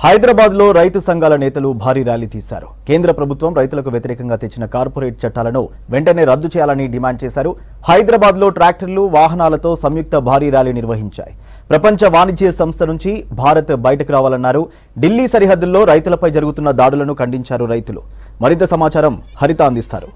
హైదరాబాద్లో రైతు సంఘాల నేతలు భారీ ర్యాలీ తీశారు. కేంద్ర ప్రభుత్వం రైతులకు వ్యతిరేకంగా తెచ్చిన కార్పొరేట్ చట్టాలను వెంటనే రద్దు చేయాలని డిమాండ్ చేశారు. హైదరాబాద్లో ట్రాక్టర్లు, వాహనాలతో సంయుక్త భారీ ర్యాలీ నిర్వహించాయి. ప్రపంచ వాణిజ్య సంస్థ నుంచి భారత్ బయటకు రావాలన్నారు. ఢిల్లీ సరిహద్దుల్లో రైతులపై జరుగుతున్న దాడులను ఖండించారు రైతులు. మరింత సమాచారం హరిత అందిస్తారు.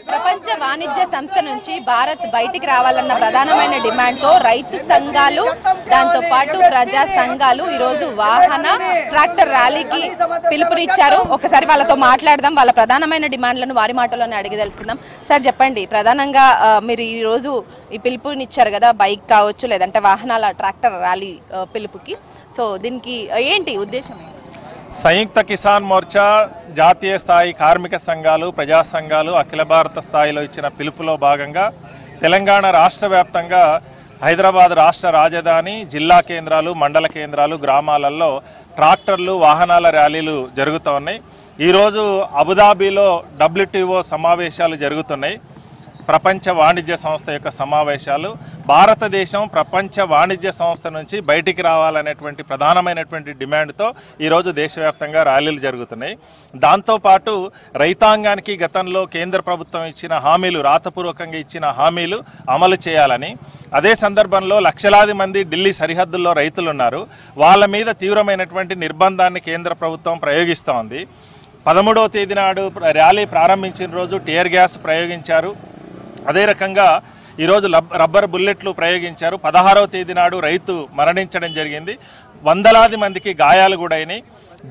ప్రపంచ వాణిజ్య సంస్థ నుంచి భారత్ బయటికి రావాలన్న ప్రధానమైన డిమాండ్తో రైతు సంఘాలు, దాంతో పాటు ప్రజా సంఘాలు ఈరోజు వాహన ట్రాక్టర్ ర్యాలీకి పిలుపునిచ్చారు. ఒకసారి వాళ్ళతో మాట్లాడదాం, వాళ్ళ ప్రధానమైన డిమాండ్లను వారి మాటలోనే అడిగి తెలుసుకుందాం. సార్ చెప్పండి, ప్రధానంగా మీరు ఈరోజు ఈ పిలుపునిచ్చారు కదా, బైక్ కావచ్చు లేదంటే వాహనాల ట్రాక్టర్ ర్యాలీ పిలుపుకి, సో దీనికి ఏంటి ఉద్దేశం? సంయుక్త కిసాన్ మోర్చా జాతీయ స్థాయి కార్మిక సంఘాలు, ప్రజా సంఘాలు అఖిల భారత స్థాయిలో ఇచ్చిన పిలుపులో భాగంగా తెలంగాణ రాష్ట్ర వ్యాప్తంగా హైదరాబాద్ రాష్ట్ర రాజధాని, జిల్లా కేంద్రాలు, మండల కేంద్రాలు, గ్రామాలలో ట్రాక్టర్లు, వాహనాల ర్యాలీలు జరుగుతూ ఉన్నాయి. ఈరోజు అబుదాబీలో WTO సమావేశాలు జరుగుతున్నాయి. ప్రపంచ వాణిజ్య సంస్థ యొక్క సమావేశాలు. భారతదేశం ప్రపంచ వాణిజ్య సంస్థ నుంచి బయటికి రావాలనేటువంటి ప్రధానమైనటువంటి డిమాండ్తో ఈరోజు దేశవ్యాప్తంగా ర్యాలీలు జరుగుతున్నాయి. దాంతోపాటు రైతాంగానికి గతంలో కేంద్ర ప్రభుత్వం ఇచ్చిన హామీలు, రాతపూర్వకంగా ఇచ్చిన హామీలు అమలు చేయాలని, అదే సందర్భంలో లక్షలాది మంది ఢిల్లీ సరిహద్దుల్లో రైతులు ఉన్నారు. వాళ్ళ మీద తీవ్రమైనటువంటి నిర్బంధాన్ని కేంద్ర ప్రభుత్వం ప్రయోగిస్తోంది. 13వ తేదీ నాడు ర్యాలీ ప్రారంభించిన రోజు టియర్ గ్యాస్ ప్రయోగించారు. అదే రకంగా ఈరోజు రబ్బర్ బుల్లెట్లు ప్రయోగించారు. 16వ తేదీ నాడు రైతు మరణించడం జరిగింది. వందలాది మందికి గాయాలు కూడా అయినాయి.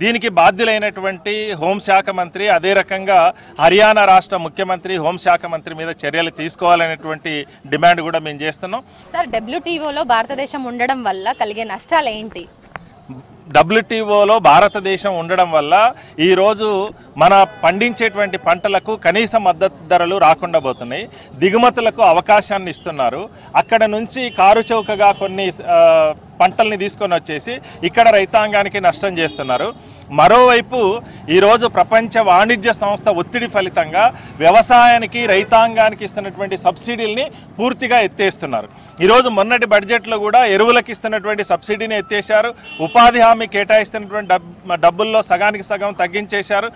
దీనికి బాధ్యులైనటువంటి హోంశాఖ మంత్రి, అదే రకంగా హర్యానా రాష్ట్ర ముఖ్యమంత్రి, హోంశాఖ మంత్రి మీద చర్యలు తీసుకోవాలనేటువంటి డిమాండ్ కూడా మేము చేస్తున్నాం. సార్, WTOలో భారతదేశం ఉండడం వల్ల కలిగే నష్టాలు ఏంటి? WTOలో భారతదేశం ఉండడం వల్ల ఈరోజు మన పండించేటువంటి పంటలకు కనీస మద్దతు ధరలు రాకుండా పోతున్నాయి. దిగుమతులకు అవకాశాన్ని ఇస్తున్నారు. అక్కడ నుంచి కారు చౌకగా కొన్ని పంటల్ని తీసుకొని వచ్చేసి ఇక్కడ రైతాంగానికి నష్టం చేస్తున్నారు. మరోవైపు ఈరోజు ప్రపంచ వాణిజ్య సంస్థ ఒత్తిడి ఫలితంగా వ్యవసాయానికి, రైతాంగానికి ఇస్తున్నటువంటి సబ్సిడీల్ని పూర్తిగా ఎత్తేస్తున్నారు. ఈరోజు మొన్నటి బడ్జెట్లో కూడా ఎరువులకు ఇస్తున్నటువంటి సబ్సిడీని ఎత్తేశారు. ఉపాధి హామీ కేటాయిస్తున్నటువంటి డబ్బుల్లో సగానికి సగం తగ్గించేశారు.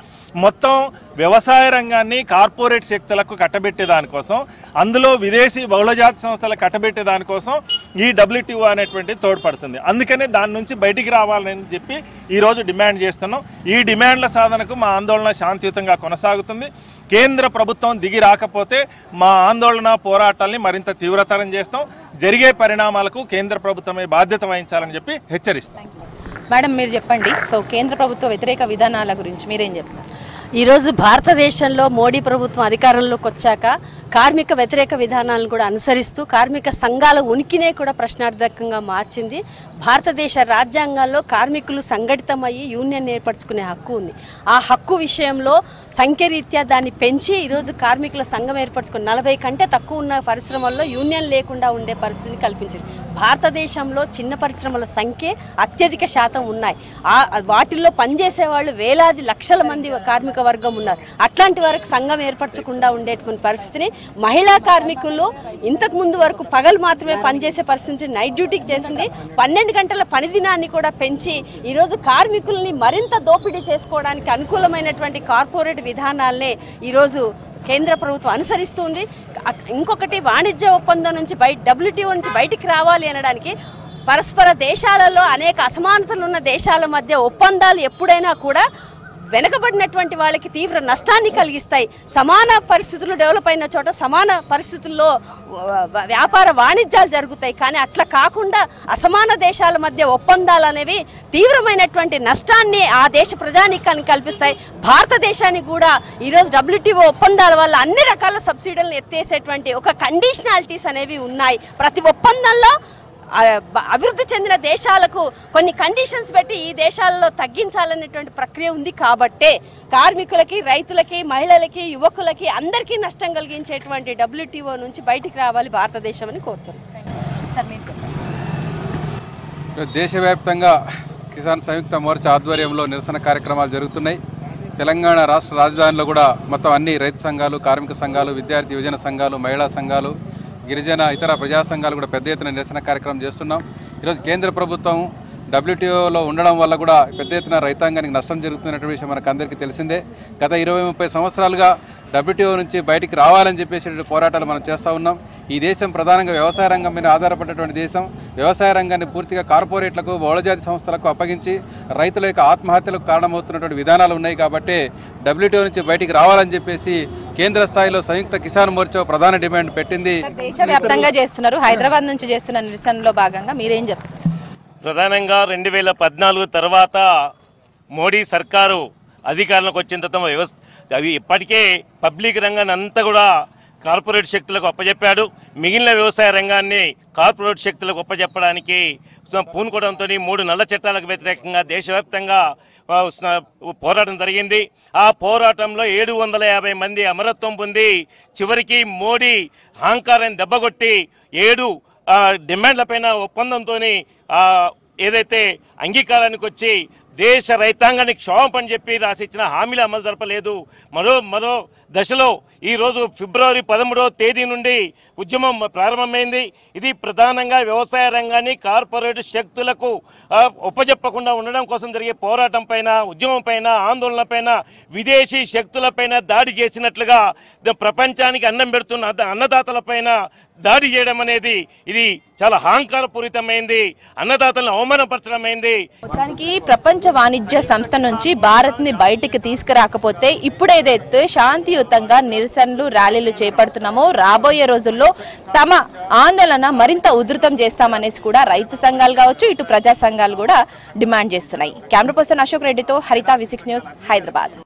మొత్తం వ్యవసాయ రంగాన్ని కార్పొరేట్ శక్తులకు కట్టబెట్టే దానికోసం, అందులో విదేశీ బహుళజాతి సంస్థలకు కట్టబెట్టే దానికోసం ఈ WTO అనేటువంటి తోడ్పడుతుంది. అందుకనే దాని నుంచి బయటికి రావాలని చెప్పి ఈరోజు డిమాండ్ చేస్తున్నాం. ఈ డిమాండ్ల సాధనకు మా ఆందోళన శాంతియుతంగా కొనసాగుతుంది. కేంద్ర ప్రభుత్వం దిగి రాకపోతే మా ఆందోళన, పోరాటాల్ని మరింత తీవ్రతరం చేస్తాం. జరిగే పరిణామాలకు కేంద్ర ప్రభుత్వమే బాధ్యత వహించాలని చెప్పి హెచ్చరిస్తాం. మేడం, మీరు చెప్పండి, సో కేంద్ర ప్రభుత్వ వ్యతిరేక విధానాల గురించి మీరేం చెప్తారు? ఈరోజు భారతదేశంలో మోడీ ప్రభుత్వం అధికారంలోకి వచ్చాక కార్మిక వ్యతిరేక విధానాలను కూడా అనుసరిస్తూ కార్మిక సంఘాల ఉనికినే కూడా ప్రశ్నార్థకంగా మార్చింది. భారతదేశ రాజ్యాంగాల్లో కార్మికులు సంఘటితమయ్యి యూనియన్ ఏర్పరచుకునే హక్కు ఉంది. ఆ హక్కు విషయంలో సంఖ్యరీత్యా దాన్ని పెంచి ఈరోజు కార్మికుల సంఘం ఏర్పరచుకుని 40 కంటే తక్కువ ఉన్న పరిశ్రమల్లో యూనియన్ లేకుండా ఉండే పరిస్థితిని కల్పించింది. భారతదేశంలో చిన్న పరిశ్రమల సంఖ్య అత్యధిక శాతం ఉన్నాయి. వాటిల్లో పనిచేసే వాళ్ళు వేలాది లక్షల మంది కార్మిక వర్గం ఉన్నారు. అట్లాంటి వరకు సంఘం ఏర్పరచకుండా ఉండేటువంటి పరిస్థితిని, మహిళా కార్మికులు ఇంతకు ముందు వరకు పగలు మాత్రమే పనిచేసే పరిస్థితి నైట్ డ్యూటీకి చేసింది. 12 గంటల పని దినాన్ని కూడా పెంచి ఈరోజు కార్మికుల్ని మరింత దోపిడీ చేసుకోవడానికి అనుకూలమైనటువంటి కార్పొరేట్ విధానాలనే ఈరోజు కేంద్ర ప్రభుత్వం అనుసరిస్తుంది. ఇంకొకటి, వాణిజ్య ఒప్పందం నుంచి WTO నుంచి బయటికి రావాలి అనడానికి పరస్పర దేశాలలో అనేక అసమానతలు ఉన్న దేశాల మధ్య ఒప్పందాలు ఎప్పుడైనా కూడా వెనకబడినటువంటి వాళ్ళకి తీవ్ర నష్టాన్ని కలిగిస్తాయి. సమాన పరిస్థితులు డెవలప్ అయిన చోట సమాన పరిస్థితుల్లో వ్యాపార వాణిజ్యాలు జరుగుతాయి. కానీ అట్లా కాకుండా అసమాన దేశాల మధ్య ఒప్పందాలు అనేవి తీవ్రమైనటువంటి నష్టాన్ని ఆ దేశ ప్రజానీకానికి కల్పిస్తాయి. భారతదేశానికి కూడా ఈరోజు WTO ఒప్పందాల వల్ల అన్ని రకాల సబ్సిడీలను ఎత్తేసేటువంటి ఒక కండిషనాలిటీస్ అనేవి ఉన్నాయి. ప్రతి ఒప్పందంలో అభివృద్ధి చెందిన దేశాలకు కొన్ని కండిషన్స్ పెట్టి ఈ దేశాలలో తగ్గించాలనేటువంటి ప్రక్రియ ఉంది. కాబట్టే కార్మికులకి, రైతులకి, మహిళలకి, యువకులకి అందరికీ నష్టం కలిగించేటువంటి WTO నుంచి బయటికి రావాలి భారతదేశం అని కోరుతున్నాం. దేశవ్యాప్తంగా కిసాన్ సంయుక్త మోర్చా ఆధ్వర్యంలో నిరసన కార్యక్రమాలు జరుగుతున్నాయి. తెలంగాణ రాష్ట్ర రాజధానిలో కూడా మొత్తం అన్ని రైతు సంఘాలు, కార్మిక సంఘాలు, విద్యార్థి యువజన సంఘాలు, మహిళా సంఘాలు, గిరిజన ఇతర ప్రజా సంఘాలు కూడా పెద్ద ఎత్తున నిరసన కార్యక్రమం చేస్తున్నాం. ఈరోజు కేంద్ర ప్రభుత్వం WTOలో ఉండడం వల్ల కూడా పెద్ద ఎత్తున రైతాంగానికి నష్టం జరుగుతున్నటువంటి విషయం మనకు అందరికీ తెలిసిందే. గత 20-30 సంవత్సరాలుగా WTO నుంచి బయటికి రావాలని చెప్పేసి పోరాటాలు మనం చేస్తూ ఉన్నాం. ఈ దేశం ప్రధానంగా వ్యవసాయ రంగం మీద ఆధారపడినటువంటి దేశం. వ్యవసాయ రంగాన్ని పూర్తిగా కార్పొరేట్లకు, బహుళజాతి సంస్థలకు అప్పగించి రైతుల యొక్క ఆత్మహత్యలకు కారణమవుతున్నటువంటి విధానాలు ఉన్నాయి. కాబట్టి WTO నుంచి బయటికి రావాలని చెప్పేసి కేంద్ర స్థాయిలో సంయుక్త కిసాన్ మోర్చా ప్రధాన డిమాండ్ పెట్టింది. దేశవ్యాప్తంగా చేస్తున్నారు, హైదరాబాద్ నుంచి చేస్తున్న నిరసనలో భాగంగా మీరేం చెప్తారు? ప్రధానంగా 2014 తర్వాత మోడీ సర్కారు అధికారంలోకి వచ్చిన తర్వాత అవి ఇప్పటికే పబ్లిక్ రంగాన్ని అంతా కూడా కార్పొరేట్ శక్తులకు అప్పచెప్పాడు. మిగిలిన వ్యవసాయ రంగాన్ని కార్పొరేట్ శక్తులకు అప్పచెప్పడానికి పూనుకోవడంతో 3 నల్ల చట్టాలకు వ్యతిరేకంగా దేశవ్యాప్తంగా పోరాటం జరిగింది. ఆ పోరాటంలో 750 మంది అమరత్వం పొంది చివరికి మోడీ అహంకారాన్ని దెబ్బకొట్టి 7 డిమాండ్లపైన ఒప్పందంతో ఏదైతే అంగీకారానికి వచ్చి దేశ రైతాంగాన్ని క్షోభం చెప్పి రాసిచ్చిన హామీలు అమలు జరపలేదు. మరో దశలో ఈరోజు ఫిబ్రవరి 13వ తేదీ నుండి ఉద్యమం ప్రారంభమైంది. ఇది ప్రధానంగా వ్యవసాయ రంగాన్ని కార్పొరేట్ శక్తులకు ఒప్పజెప్పకుండా ఉండడం కోసం జరిగే పోరాటం పైన, ఉద్యమం పైన, ఆందోళన పైన, విదేశీ శక్తులపైన దాడి చేసినట్లుగా ప్రపంచానికి అన్నం పెడుతున్న అన్నదాతలపైన దాడి చేయడం అనేది ఇది చాలా అహంకారపూరితమైంది, అన్నదాతలను అవమానపరచడమైంది. మొత్తానికి ప్రపంచ వాణిజ్య సంస్థ నుంచి భారత్ ని బయటికి తీసుకురాకపోతే ఇప్పుడు ఏదైతే శాంతియుతంగా నిరసనలు, ర్యాలీలు చేపడుతున్నామో రాబోయే రోజుల్లో తమ ఆందోళన మరింత ఉధృతం చేస్తామనేసి కూడా రైతు సంఘాలు కావచ్చు, ఇటు ప్రజా సంఘాలు కూడా డిమాండ్ చేస్తున్నాయి. కెమెరా పర్సన్ అశోక్ రెడ్డితో హరిత, V6 న్యూస్, హైదరాబాద్.